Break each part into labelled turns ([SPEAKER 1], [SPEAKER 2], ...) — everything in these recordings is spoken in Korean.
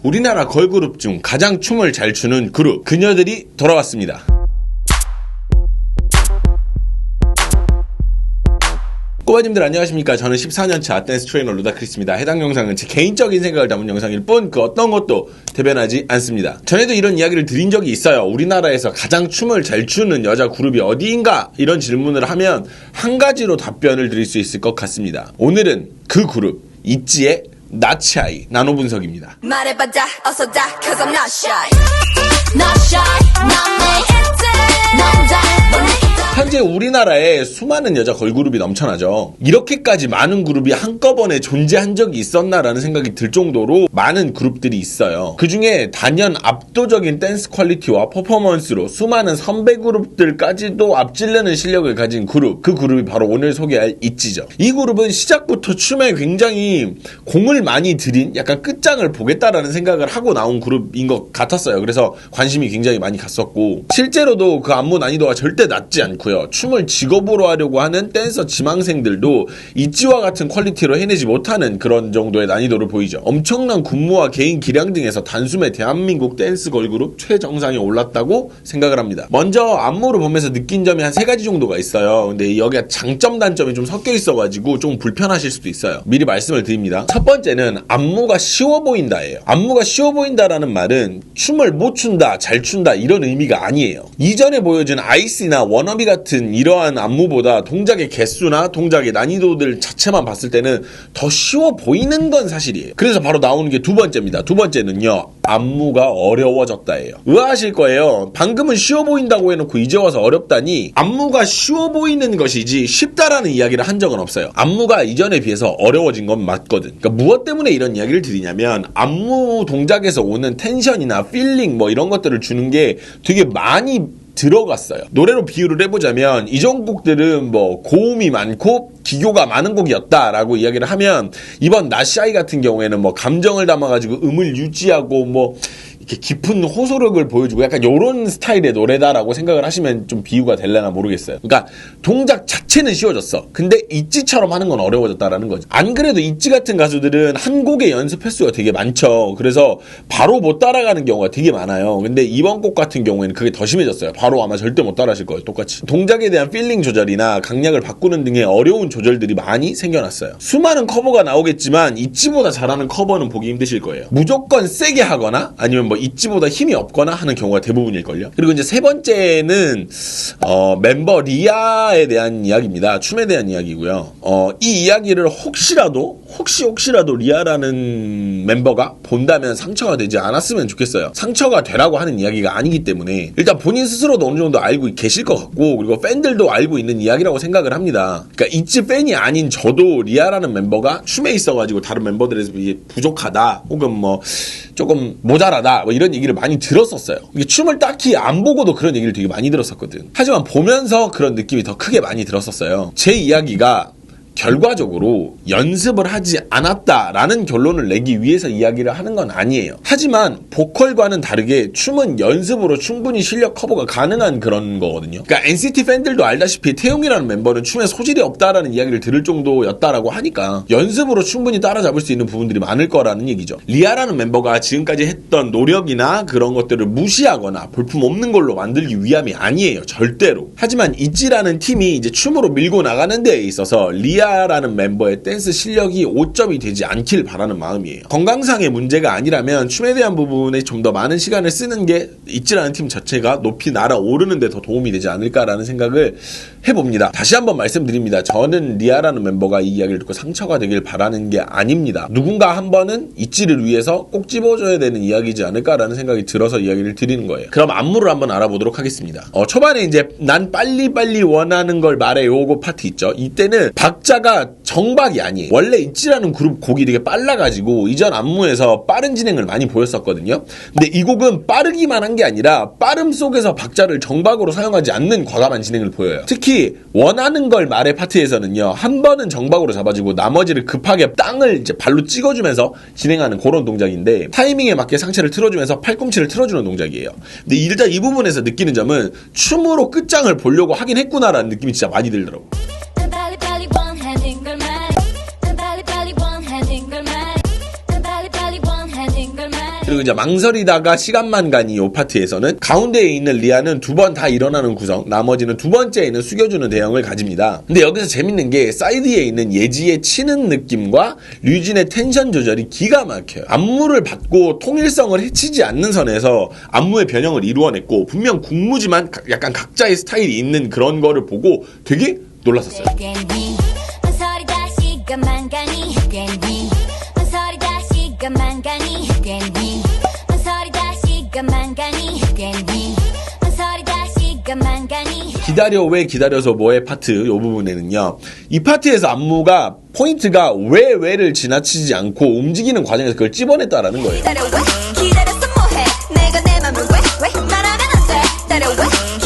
[SPEAKER 1] 우리나라 걸그룹 중 가장 춤을 잘 추는 그룹, 그녀들이 돌아왔습니다. 꼬마님들 안녕하십니까. 저는 14년차 댄스 트레이너 루다크리스입니다. 해당 영상은 제 개인적인 생각을 담은 영상일 뿐 그 어떤 것도 대변하지 않습니다. 전에도 이런 이야기를 드린 적이 있어요. 우리나라에서 가장 춤을 잘 추는 여자 그룹이 어디인가? 이런 질문을 하면 한 가지로 답변을 드릴 수 있을 것 같습니다. 오늘은 그 그룹 있지의 나치아이 나노 분석입니다.
[SPEAKER 2] 말해봐자 어서 다 cause I'm not shy Not shy not me 남자
[SPEAKER 1] 현재 우리나라에 수많은 여자 걸그룹이 넘쳐나죠. 이렇게까지 많은 그룹이 한꺼번에 존재한 적이 있었나라는 생각이 들 정도로 많은 그룹들이 있어요. 그 중에 단연 압도적인 댄스 퀄리티와 퍼포먼스로 수많은 선배 그룹들까지도 앞질르는 실력을 가진 그룹, 그 그룹이 바로 오늘 소개할 있지죠. 이 그룹은 시작부터 춤에 굉장히 공을 많이 들인 약간 끝장을 보겠다라는 생각을 하고 나온 그룹인 것 같았어요. 그래서 관심이 굉장히 많이 갔었고, 실제로도 그 안무 난이도가 절대 낮지 않고요. 춤을 직업으로 하려고 하는 댄서 지망생들도 있지와 같은 퀄리티로 해내지 못하는 그런 정도의 난이도를 보이죠. 엄청난 군무와 개인 기량 등에서 단숨에 대한민국 댄스 걸그룹 최정상에 올랐다고 생각을 합니다. 먼저 안무를 보면서 느낀 점이 한 3가지 정도가 있어요. 근데 여기가 장점 단점이 좀 섞여 있어가지고 좀 불편하실 수도 있어요. 미리 말씀을 드립니다. 첫 번째는 안무가 쉬워 보인다예요. 안무가 쉬워 보인다라는 말은 춤을 못 춘다, 잘 춘다 이런 의미가 아니에요. 이전에 보여준 아이스나 워너비 같은 이러한 안무보다 동작의 개수나 동작의 난이도들 자체만 봤을 때는 더 쉬워 보이는 건 사실이에요. 그래서 바로 나오는 게 두 번째입니다. 두 번째는요, 안무가 어려워졌다예요. 의아하실 거예요. 방금은 쉬워 보인다고 해놓고 이제 와서 어렵다니. 안무가 쉬워 보이는 것이지 쉽다라는 이야기를 한 적은 없어요. 안무가 이전에 비해서 어려워진 건 맞거든. 그러니까 무엇 때문에 이런 이야기를 드리냐면, 안무 동작에서 오는 텐션이나 필링 뭐 이런 것들을 주는 게 되게 많이 들어갔어요. 노래로 비유를 해보자면 이전 곡들은 뭐 고음이 많고 기교가 많은 곡이었다라고 이야기를 하면, 이번 나시아이 같은 경우에는 뭐 감정을 담아가지고 음을 유지하고 뭐 이렇게 깊은 호소력을 보여주고 약간 요런 스타일의 노래다라고 생각을 하시면 좀 비유가 될려나 모르겠어요. 그러니까 동작 자체는 쉬워졌어. 근데 있지처럼 하는 건 어려워졌다라는 거죠. 안 그래도 있지 같은 가수들은 한 곡의 연습 횟수가 되게 많죠. 그래서 바로 못 따라가는 경우가 되게 많아요. 근데 이번 곡 같은 경우에는 그게 더 심해졌어요. 바로 아마 절대 못 따라하실 거예요. 똑같이. 동작에 대한 필링 조절이나 강약을 바꾸는 등의 어려운 조절들이 많이 생겨났어요. 수많은 커버가 나오겠지만 있지보다 잘하는 커버는 보기 힘드실 거예요. 무조건 세게 하거나 아니면 뭐 있지보다 힘이 없거나 하는 경우가 대부분일걸요. 그리고 이제 세 번째는 멤버 리아에 대한 이야기입니다. 춤에 대한 이야기고요. 이 이야기를 혹시라도 리아라는 멤버가 본다면 상처가 되지 않았으면 좋겠어요. 상처가 되라고 하는 이야기가 아니기 때문에 일단 본인 스스로도 어느 정도 알고 계실 것 같고, 그리고 팬들도 알고 있는 이야기라고 생각을 합니다. 그러니까 있지 팬이 아닌 저도 리아라는 멤버가 춤에 있어가지고 다른 멤버들에서 이게 부족하다 혹은 뭐 조금 모자라다 뭐 이런 얘기를 많이 들었었어요. 이게 춤을 딱히 안 보고도 그런 얘기를 되게 많이 들었었거든. 하지만 보면서 그런 느낌이 더 크게 많이 들었었어요. 제 이야기가 결과적으로 연습을 하지 않았다라는 결론을 내기 위해서 이야기를 하는 건 아니에요. 하지만 보컬과는 다르게 춤은 연습으로 충분히 실력 커버가 가능한 그런 거거든요. 그러니까 NCT 팬들도 알다시피 태용이라는 멤버는 춤에 소질이 없다라는 이야기를 들을 정도였다라고 하니까 연습으로 충분히 따라잡을 수 있는 부분들이 많을 거라는 얘기죠. 리아라는 멤버가 지금까지 했던 노력이나 그런 것들을 무시하거나 볼품없는 걸로 만들기 위함이 아니에요. 절대로. 하지만 있지라는 팀이 이제 춤으로 밀고 나가는 데에 있어서 리아라는 멤버의 댄스 실력이 5점이 되지 않길 바라는 마음이에요. 건강상의 문제가 아니라면 춤에 대한 부분에 좀 더 많은 시간을 쓰는 게 있지라는 팀 자체가 높이 날아오르는 데 더 도움이 되지 않을까라는 생각을 해봅니다. 다시 한번 말씀드립니다. 저는 리아라는 멤버가 이 이야기를 듣고 상처가 되길 바라는 게 아닙니다. 누군가 한 번은 있지를 위해서 꼭 집어줘야 되는 이야기지 않을까라는 생각이 들어서 이야기를 드리는 거예요. 그럼 안무를 한번 알아보도록 하겠습니다. 초반에 이제 난 빨리빨리 원하는 걸 말해 요거 파트 있죠. 이때는 박자가 정박이 아니에요. 원래 있지라는 그룹 곡이 되게 빨라가지고 이전 안무에서 빠른 진행을 많이 보였었거든요. 근데 이 곡은 빠르기만 한 게 아니라 빠름 속에서 박자를 정박으로 사용하지 않는 과감한 진행을 보여요. 특히 원하는 걸 말해 파트에서는요, 한 번은 정박으로 잡아주고 나머지를 급하게 땅을 이제 발로 찍어주면서 진행하는 그런 동작인데, 타이밍에 맞게 상체를 틀어주면서 팔꿈치를 틀어주는 동작이에요. 근데 일단 이 부분에서 느끼는 점은 춤으로 끝장을 보려고 하긴 했구나라는 느낌이 진짜 많이 들더라고. 그리고 이제 망설이다가 시간만 가니 요 파트에서는 가운데에 있는 리아는 두 번 다 일어나는 구성, 나머지는 두 번째에는 숙여주는 대형을 가집니다. 근데 여기서 재밌는 게 사이드에 있는 예지의 치는 느낌과 류진의 텐션 조절이 기가 막혀요. 안무를 받고 통일성을 해치지 않는 선에서 안무의 변형을 이루어냈고, 분명 국무지만 약간 각자의 스타일이 있는 그런 거를 보고 되게 놀랐었어요. 기다려 왜 기다려서 뭐해 파트 요 부분에는요, 이 파트에서 안무가 포인트가 왜를 지나치지 않고 움직이는 과정에서 그걸 찝어냈다라는 거예요.
[SPEAKER 2] 기다려 왜 기다렸어 뭐해 내가 내 맘을 왜 말하면 안돼 기다려 왜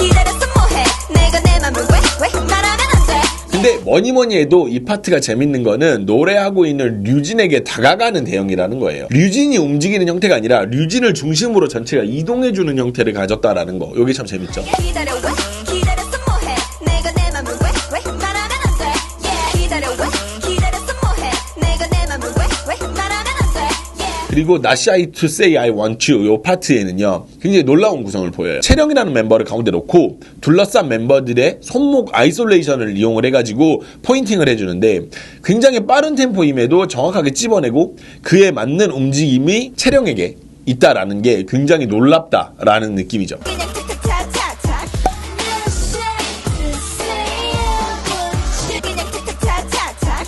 [SPEAKER 2] 기다렸어 뭐해 내가 내 맘을 왜 말하면 안돼.
[SPEAKER 1] 근데 뭐니 해도 이 파트가 재밌는 거는 노래하고 있는 류진에게 다가가는 대형이라는 거예요. 류진이 움직이는 형태가 아니라 류진을 중심으로 전체가 이동해주는 형태를 가졌다라는 거. 이게 참 재밌죠.
[SPEAKER 2] 기다려 왜 기다렸어 뭐해 내가 내 맘을 왜 말하면 안돼 기다려 왜 기다렸어 뭐해 내가 내 맘을 왜 말하면 안돼.
[SPEAKER 1] 그리고 Not Shy to Say I Want You 요 파트에는요, 굉장히 놀라운 구성을 보여요. 채령이라는 멤버를 가운데 놓고 둘러싼 멤버들의 손목 아이솔레이션을 이용을 해가지고 포인팅을 해주는데, 굉장히 빠른 템포임에도 정확하게 찝어내고 그에 맞는 움직임이 채령에게 있다라는 게 굉장히 놀랍다라는 느낌이죠.
[SPEAKER 2] 그냥 탁탁탁탁탁 그냥 탁탁탁탁탁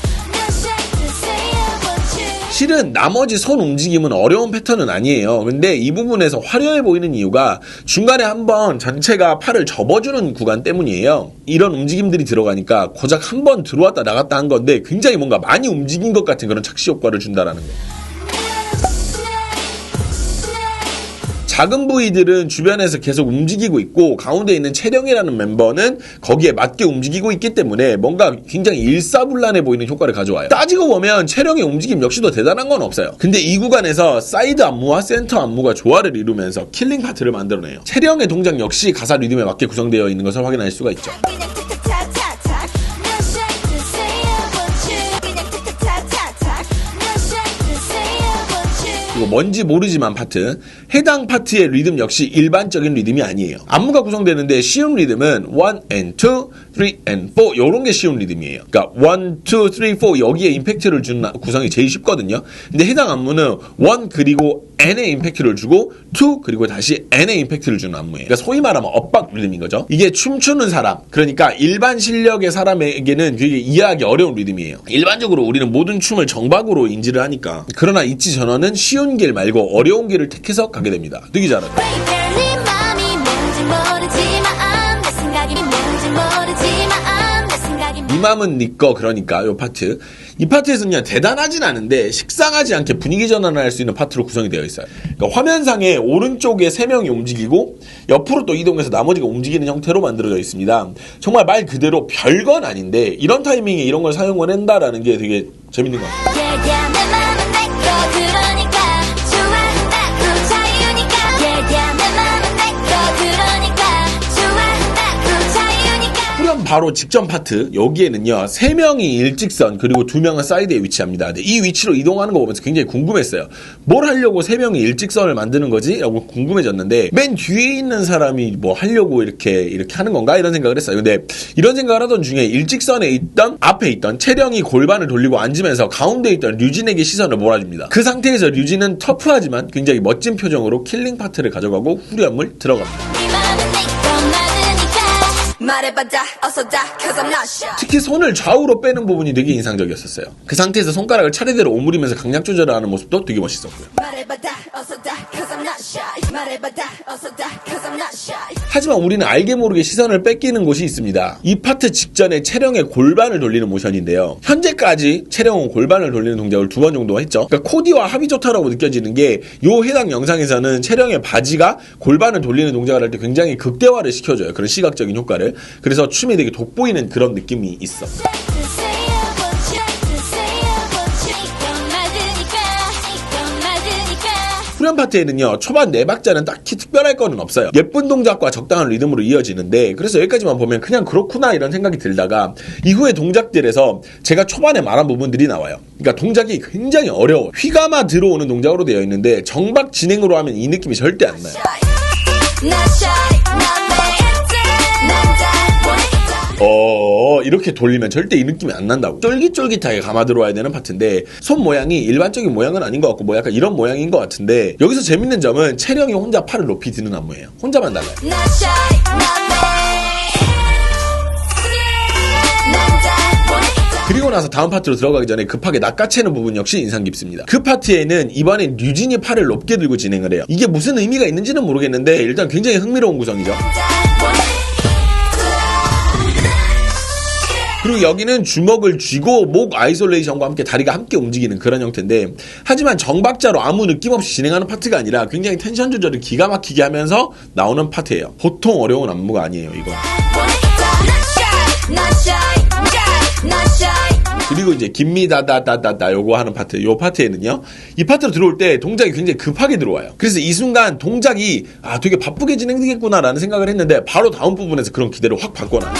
[SPEAKER 1] 실은 나머지 손 움직임은 어려운 패턴은 아니에요. 근데 이 부분에서 화려해 보이는 이유가 중간에 한번 전체가 팔을 접어주는 구간 때문이에요. 이런 움직임들이 들어가니까 고작 한 번 들어왔다 나갔다 한 건데 굉장히 뭔가 많이 움직인 것 같은 그런 착시 효과를 준다라는 거예요. 작은 부위들은 주변에서 계속 움직이고 있고, 가운데 있는 채령이라는 멤버는 거기에 맞게 움직이고 있기 때문에 뭔가 굉장히 일사불란해 보이는 효과를 가져와요. 따지고 보면 채령의 움직임 역시도 대단한 건 없어요. 근데 이 구간에서 사이드 안무와 센터 안무가 조화를 이루면서 킬링 파트를 만들어내요. 채령의 동작 역시 가사 리듬에 맞게 구성되어 있는 것을 확인할 수가 있죠.
[SPEAKER 2] 그냥 탁탁탁탁탁 그냥 탁탁탁탁탁
[SPEAKER 1] 그리고 뭔지 모르지만 파트, 해당 파트의 리듬 역시 일반적인 리듬이 아니에요. 안무가 구성되는데 쉬운 리듬은 1 and 2, 3 and 4 요런 게 쉬운 리듬이에요. 그러니까 1, 2, 3, 4 여기에 임팩트를 주는 구성이 제일 쉽거든요. 근데 해당 안무는 1 그리고 N에 임팩트를 주고 2 그리고 다시 N에 임팩트를 주는 안무예요. 그러니까 소위 말하면 엇박 리듬인 거죠. 이게 춤추는 사람, 그러니까 일반 실력의 사람에게는 되게 이해하기 어려운 리듬이에요. 일반적으로 우리는 모든 춤을 정박으로 인지를 하니까. 그러나 있지 전원은 쉬운 길 말고 어려운 길을 택해서 가게 됩니다. 되게 잘하죠.
[SPEAKER 2] 네 맘이 뭔지 모르지만 내 생각이 뭔지 모르지만 내 생각이
[SPEAKER 1] 이 맘은 니꺼. 그러니까 요 파트, 이 파트에서는 대단하진 않은데 식상하지 않게 분위기 전환을 할 수 있는 파트로 구성이 되어 있어요. 그러니까 화면상에 오른쪽에 3명이 움직이고 옆으로 또 이동해서 나머지가 움직이는 형태로 만들어져 있습니다. 정말 말 그대로 별건 아닌데 이런 타이밍에 이런 걸 사용을 한다라는 게 되게 재밌는 것 같아요.
[SPEAKER 2] Yeah, 내 맘은 내꺼 그러니까 좋아한다고 자유니까 Yeah, 내 맘은 내꺼 그러니까 좋아한다고 자유니까.
[SPEAKER 1] 후렴 바로 직전 파트, 여기에는요 3명이 일직선 그리고 2명은 사이드에 위치합니다. 근데 이 위치로 이동하는 거 보면서 굉장히 궁금했어요. 뭘 하려고 3명이 일직선을 만드는 거지? 라고 궁금해졌는데, 맨 뒤에 있는 사람이 뭐 하려고 이렇게 하는 건가? 이런 생각을 했어요. 근데 이런 생각을 하던 중에 일직선에 있던 앞에 있던 채령이 골반을 돌리고 앉으면서 가운데 있던 류진에게 시선을 몰아줍니다. 그 상태에서 류진은 터프하지만 굉장히 멋진 표정으로 킬링 파트를 가져가고 후렴을 들어갑니다.
[SPEAKER 2] 네 맘은 내꺼 맞으니까 말해봐자 어서 다 Cause I'm not shy.
[SPEAKER 1] 특히 손을 좌우로 빼는 부분이 되게 인상적이었어요. 그 상태에서 손가락을 차례대로 오므리면서 강약 조절을 하는 모습도 되게 멋있었고요.
[SPEAKER 2] 말해봐다 어서 다 Cause I'm not shy. 말해봐다 어서 다 Cause I'm not shy.
[SPEAKER 1] 하지만 우리는 알게 모르게 시선을 뺏기는 곳이 있습니다. 이 파트 직전에 채령의 골반을 돌리는 모션인데요. 현재까지 채령은 골반을 돌리는 동작을 2번 정도 했죠. 그러니까 코디와 합이 좋다라고 느껴지는 게, 요 해당 영상에서는 채령의 바지가 골반을 돌리는 동작을 할 때 굉장히 극대화를 시켜줘요. 그런 시각적인 효과를. 그래서 춤이 되게 돋보이는 그런 느낌이 있어. 후렴 파트에는요, 초반 4박자는 딱히 특별할 거는 없어요. 예쁜 동작과 적당한 리듬으로 이어지는데, 그래서 여기까지만 보면 그냥 그렇구나 이런 생각이 들다가 이후의 동작들에서 제가 초반에 말한 부분들이 나와요. 그러니까 동작이 굉장히 어려워. 휘감아 들어오는 동작으로 되어 있는데 정박 진행으로 하면 이 느낌이 절대 안 나요. 이렇게 돌리면 절대 이 느낌이 안 난다고. 쫄깃쫄깃하게 감아 들어와야 되는 파트인데 손 모양이 일반적인 모양은 아닌 것 같고 뭐 약간 이런 모양인 것 같은데, 여기서 재밌는 점은 채령이 혼자 팔을 높이 드는 안무예요. 혼자만 달라요. 그리고 나서 다음 파트로 들어가기 전에 급하게 낚아채는 부분 역시 인상 깊습니다. 그 파트에는 이번엔 류진이 팔을 높게 들고 진행을 해요. 이게 무슨 의미가 있는지는 모르겠는데 일단 굉장히 흥미로운 구성이죠. 그리고 여기는 주먹을 쥐고 목 아이솔레이션과 함께 다리가 함께 움직이는 그런 형태인데, 하지만 정박자로 아무 느낌 없이 진행하는 파트가 아니라 굉장히 텐션 조절을 기가 막히게 하면서 나오는 파트예요. 보통 어려운 안무가 아니에요, 이거. 그리고 이제 김미다다다다다 요거 하는 파트, 요 파트에는요, 이 파트로 들어올 때 동작이 굉장히 급하게 들어와요. 그래서 이 순간 동작이 되게 바쁘게 진행되겠구나 라는 생각을 했는데 바로 다음 부분에서 그런 기대를 확 바꿔놔요.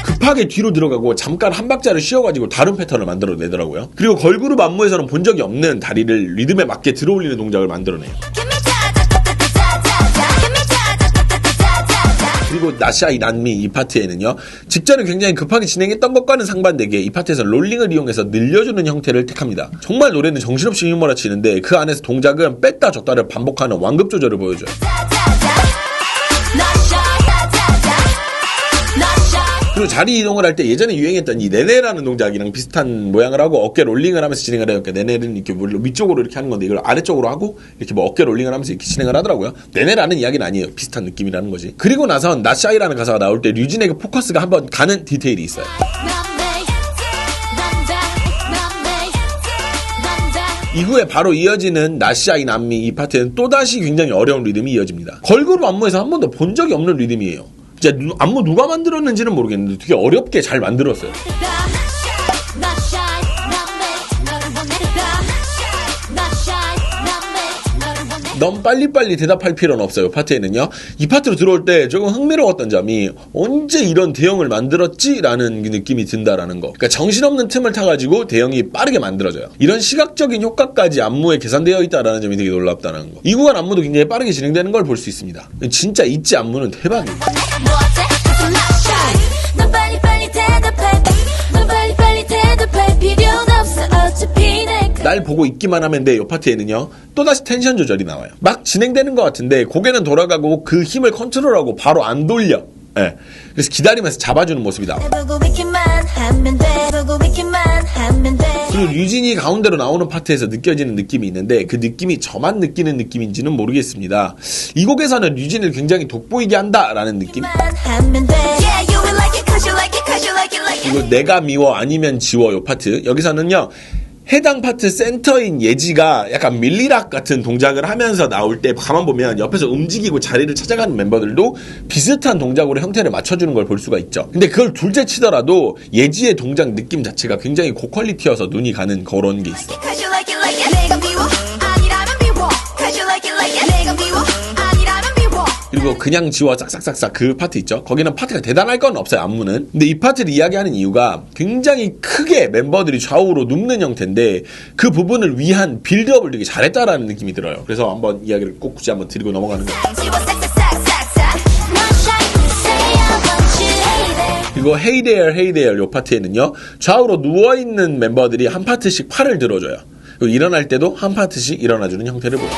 [SPEAKER 1] 급하게 뒤로 들어가고 잠깐 한 박자를 쉬어가지고 다른 패턴을 만들어내더라고요. 그리고 걸그룹 안무에서는 본 적이 없는 다리를 리듬에 맞게 들어올리는 동작을 만들어내요. 그리고 나샤이 난미 이 파트에는요, 직전에 굉장히 급하게 진행했던 것과는 상반되게 이 파트에서 롤링을 이용해서 늘려주는 형태를 택합니다. 정말 노래는 정신없이 휘몰아치는데 그 안에서 동작은 뺐다 줬다를 반복하는 완급 조절을 보여줘요. 그리고 자리 이동을 할 때 예전에 유행했던 이 네네라는 동작이랑 비슷한 모양을 하고 어깨 롤링을 하면서 진행을 해요. 그러니까 네네는 이렇게 위쪽으로 이렇게 하는 건데 이걸 아래쪽으로 하고 이렇게 뭐 어깨 롤링을 하면서 이렇게 진행을 하더라고요. 네네라는 이야기는 아니에요. 비슷한 느낌이라는 거지. 그리고 나선 나샤이라는 가사가 나올 때 류진에게 포커스가 한번 가는 디테일이 있어요. 이후에 바로 이어지는 나샤이 남미 이 파트는 또다시 굉장히 어려운 리듬이 이어집니다. 걸그룹 안무에서 한 번도 본 적이 없는 리듬이에요. 진짜 안무 누가 만들었는지는 모르겠는데 되게 어렵게 잘 만들었어요. 너무 빨리빨리 대답할 필요는 없어요. 파트에는요. 이 파트로 들어올 때 조금 흥미로웠던 점이 언제 이런 대형을 만들었지? 라는 느낌이 든다라는 거. 그러니까 정신없는 틈을 타가지고 대형이 빠르게 만들어져요. 이런 시각적인 효과까지 안무에 계산되어 있다라는 점이 되게 놀랍다는 거. 이 구간 안무도 굉장히 빠르게 진행되는 걸 볼 수 있습니다. 진짜 있지 안무는 대박이에요. 날 보고 있기만 하면 돼. 이 파트에는요 또다시 텐션 조절이 나와요. 막 진행되는 것 같은데 고개는 돌아가고 그 힘을 컨트롤하고 바로 안 돌려. 네. 그래서 기다리면서 잡아주는 모습이 나와요. 그리고 류진이 가운데로 나오는 파트에서 느껴지는 느낌이 있는데 그 느낌이 저만 느끼는 느낌인지는 모르겠습니다. 이 곡에서는 류진을 굉장히 돋보이게 한다라는 느낌. 그리고 내가 미워 아니면 지워 요 파트, 여기서는요 해당 파트 센터인 예지가 약간 밀리락 같은 동작을 하면서 나올 때 가만 보면 옆에서 움직이고 자리를 찾아가는 멤버들도 비슷한 동작으로 형태를 맞춰주는 걸 볼 수가 있죠. 근데 그걸 둘째 치더라도 예지의 동작 느낌 자체가 굉장히 고퀄리티여서 눈이 가는 그런 게 있어. 그리고 그냥 지워 싹싹싹싹 그 파트 있죠. 거기는 파트가 대단할 건 없어요, 안무는. 근데 이 파트를 이야기하는 이유가 굉장히 크게 멤버들이 좌우로 눕는 형태인데 그 부분을 위한 빌드업을 되게 잘했다라는 느낌이 들어요. 그래서 한번 이야기를 꼭 굳이 한번 드리고 넘어가는 거예요. 그리고 Hey There, Hey There 요 파트에는요 좌우로 누워있는 멤버들이 한 파트씩 팔을 들어줘요. 그리고 일어날 때도 한 파트씩 일어나주는 형태를 보여요.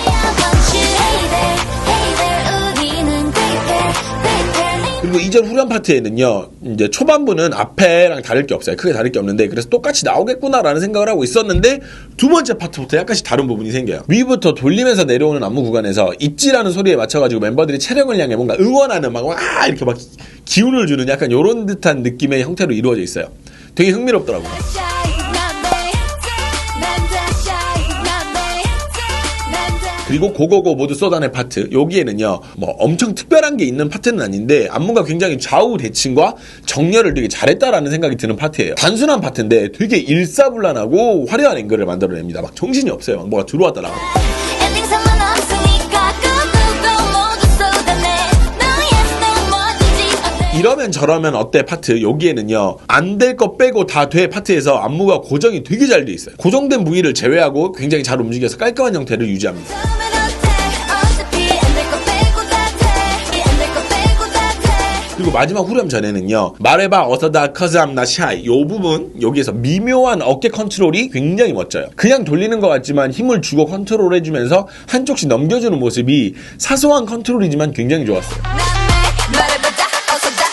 [SPEAKER 1] 그리고 2절 후렴 파트에는요 이제 초반부는 앞에랑 다를 게 없어요. 크게 다를 게 없는데 그래서 똑같이 나오겠구나라는 생각을 하고 있었는데 두 번째 파트부터 약간씩 다른 부분이 생겨요. 위부터 돌리면서 내려오는 안무 구간에서 있지라는 소리에 맞춰가지고 멤버들이 체력을 향해 뭔가 응원하는 막 와 이렇게 막 기운을 주는 약간 요런 듯한 느낌의 형태로 이루어져 있어요. 되게 흥미롭더라고요. 그리고 고고고 모두 쏟아내 파트. 여기에는요, 뭐 엄청 특별한 게 있는 파트는 아닌데 안무가 굉장히 좌우 대칭과 정렬을 되게 잘했다라는 생각이 드는 파트예요. 단순한 파트인데 되게 일사불란하고 화려한 앵글을 만들어냅니다. 막 정신이 없어요. 막 뭐가 들어왔다 나와.
[SPEAKER 2] 엔딩선만 없으니까 꾹꾹꾹 모두 쏟아내 No yes no 뭐든지 어때
[SPEAKER 1] 이러면 저러면 어때 파트. 여기에는요, 안 될 거 빼고 다 돼 파트에서 안무가 고정이 되게 잘 돼 있어요. 고정된 부위를 제외하고 굉장히 잘 움직여서 깔끔한 형태를 유지합니다.
[SPEAKER 2] 처음엔 어때 어차피 안 될 거 빼고 다돼안될 거 빼고 다돼
[SPEAKER 1] 그리고 마지막 후렴 전에는요, 말해봐 어서 다 cause I'm not shy. 요 부분 여기에서 미묘한 어깨 컨트롤이 굉장히 멋져요. 그냥 돌리는 것 같지만 힘을 주고 컨트롤 해주면서 한쪽씩 넘겨주는 모습이 사소한 컨트롤이지만 굉장히 좋았어요.
[SPEAKER 2] 말해보자 어서 다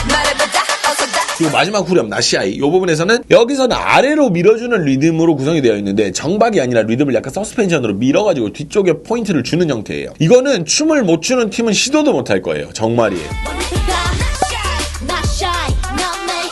[SPEAKER 2] 말해보자 어서 다
[SPEAKER 1] 그리고 마지막 후렴 나시아이 이 부분에서는 여기서는 아래로 밀어주는 리듬으로 구성이 되어 있는데 정박이 아니라 리듬을 약간 서스펜션으로 밀어가지고 뒤쪽에 포인트를 주는 형태예요. 이거는 춤을 못 추는 팀은 시도도 못할 거예요. 정말이에요.
[SPEAKER 2] Not shy, not me.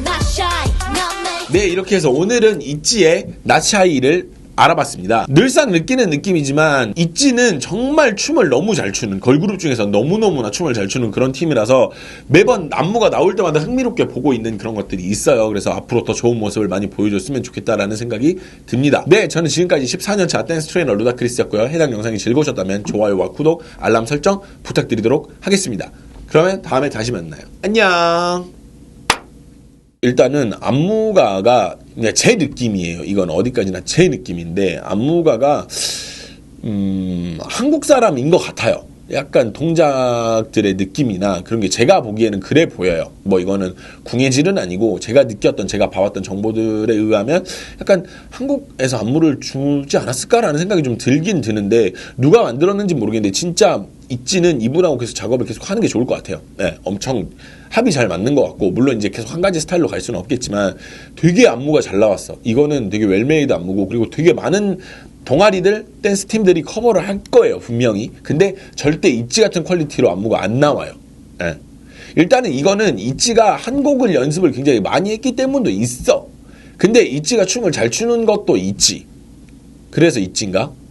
[SPEAKER 2] Not shy, not me.
[SPEAKER 1] 네, 이렇게 해서 오늘은 있지의 나시아이를 알아봤습니다. 늘상 느끼는 느낌이지만 있지는 정말 춤을 너무 잘 추는, 걸그룹 중에서 너무너무나 춤을 잘 추는 그런 팀이라서 매번 안무가 나올 때마다 흥미롭게 보고 있는 그런 것들이 있어요. 그래서 앞으로 더 좋은 모습을 많이 보여줬으면 좋겠다라는 생각이 듭니다. 네, 저는 지금까지 14년차 댄스 트레이너 루다크리스였고요. 해당 영상이 즐거우셨다면 좋아요와 구독, 알람 설정 부탁드리도록 하겠습니다. 그러면 다음에 다시 만나요. 안녕. 일단은 안무가가 그냥 제 느낌이에요. 이건 어디까지나 제 느낌인데 안무가가 한국 사람인 것 같아요. 약간 동작들의 느낌이나 그런 게 제가 보기에는 그래 보여요. 뭐 이거는 궁예질은 아니고 제가 느꼈던, 제가 봐왔던 정보들에 의하면 약간 한국에서 안무를 주지 않았을까라는 생각이 좀 들긴 드는데 누가 만들었는지 모르겠는데 진짜 있지는 이분하고 계속 작업을 계속 하는 게 좋을 것 같아요. 네, 엄청 합이 잘 맞는 것 같고 물론 이제 계속 한 가지 스타일로 갈 수는 없겠지만 되게 안무가 잘 나왔어. 이거는 되게 웰메이드 안무고 그리고 되게 많은 동아리들, 댄스 팀들이 커버를 할 거예요, 분명히. 근데 절대 있지 같은 퀄리티로 안무가 안 나와요. 예. 일단은 이거는 있지가 한 곡을 연습을 굉장히 많이 했기 때문도 있어. 근데 있지가 춤을 잘 추는 것도 있지. 그래서 있지인가?